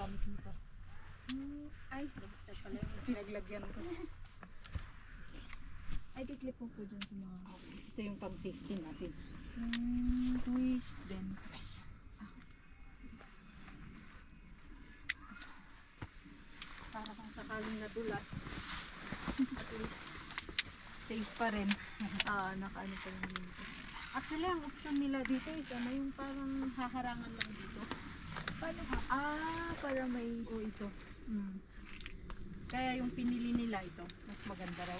gamit mo pa. Ay, pala yung pinaglagyan ko. Ay, tiklip po po dyan sa mga... Ito yung pang safety natin. Twist, then press. Para kung sakaling nadulas, at least safe pa rin. Nakaano pa rin dito. Actually, ang option nila dito is yung parang haharangan lang dito. Paano ka? Para may... O ito. Kaya yung pinili nila ito, mas maganda raw.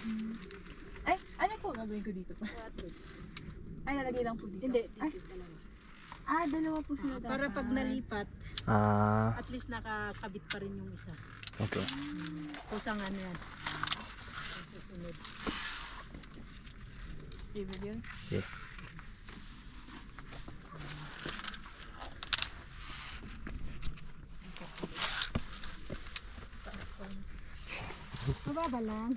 Ay, ano po gagawin ko dito pa? Twist. Ay, nalagay lang po dito. Hindi, Ay, dito talaga. dalawa po sila dapat. Para pag nalipat, at least nakakabit pa rin yung isa. Okay. Kusangan yan. Ang susunod. David yun? Yeah. Mababa lang.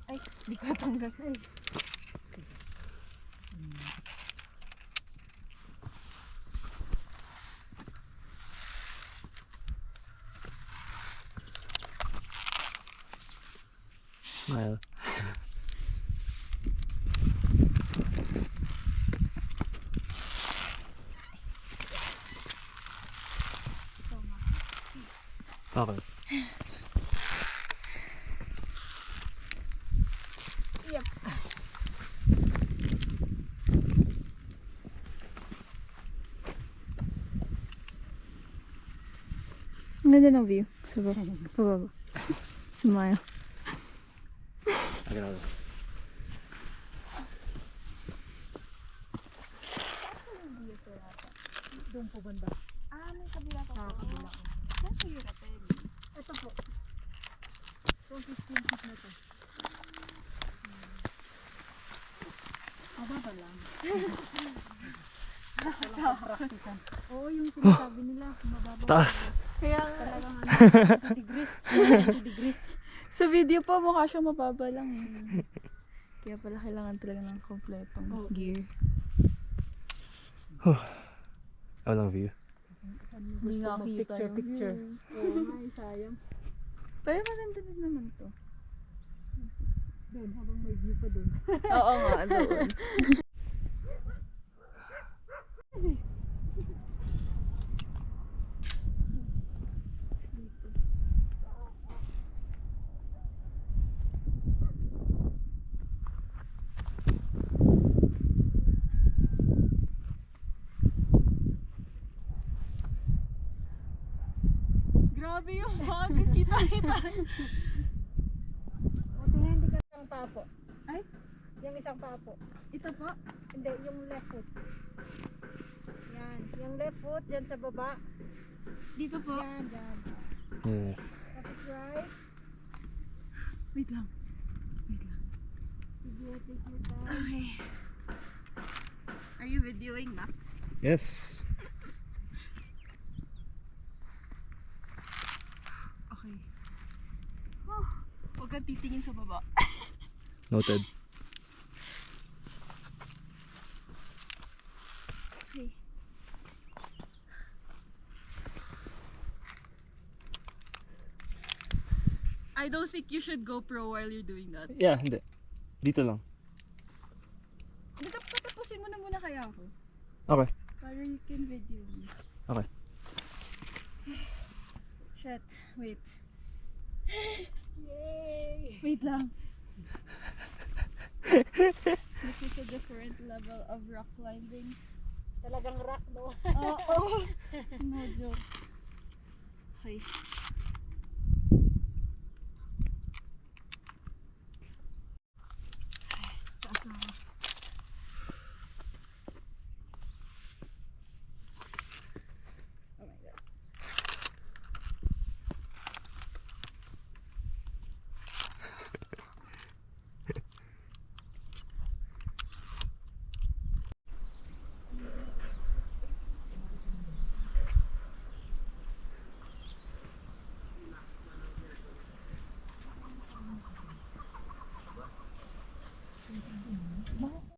Ay, di ko natanggal na eh. Smile. Okay. Yep. Ang ganda ng view. Sa baba. Smile. Agad. Doon po banda. May kabila pa Sa po. kabila ko. Saan po yung ratel? Ito po. 15 feet na to. Mababa lang. Walang praktikan. Oo, yung sinasabi nila, mababa. Taas. Kaya Talagang 90 degrees. 90 degrees. sa video po mukha siyang mababa lang eh. Kaya pala kailangan talaga ng kompletong gear. Walang view. Hindi nga kita yung Picture. view. Oo nga, sayang. Pero maganda din naman to. Doon, habang may view pa doon. Oo nga, doon. Grabe yung bag. Kita-kita. O, tingnan, hindi ka isang papo. Ay? Yung isang papo. Ito po? Hindi, yung left foot. Yan. Yung left foot, dyan sa baba. Dito po? Yan, dyan. Yeah. Tapos right. Wait lang. Wait lang. Sige, take your time. Okay. Are you videoing, Max? Yes. Okay. Huwag kang titingin sa baba. Noted. Okay. I don't think you should go pro while you're doing that. Yeah, hindi. Dito lang. Dito, patapusin mo na muna kaya ako. Okay. Para you can video me. Okay. Shit, wait. Yay! Wait lang. This is a different level of rock climbing. Talagang rock, no? Oo. No joke. Okay.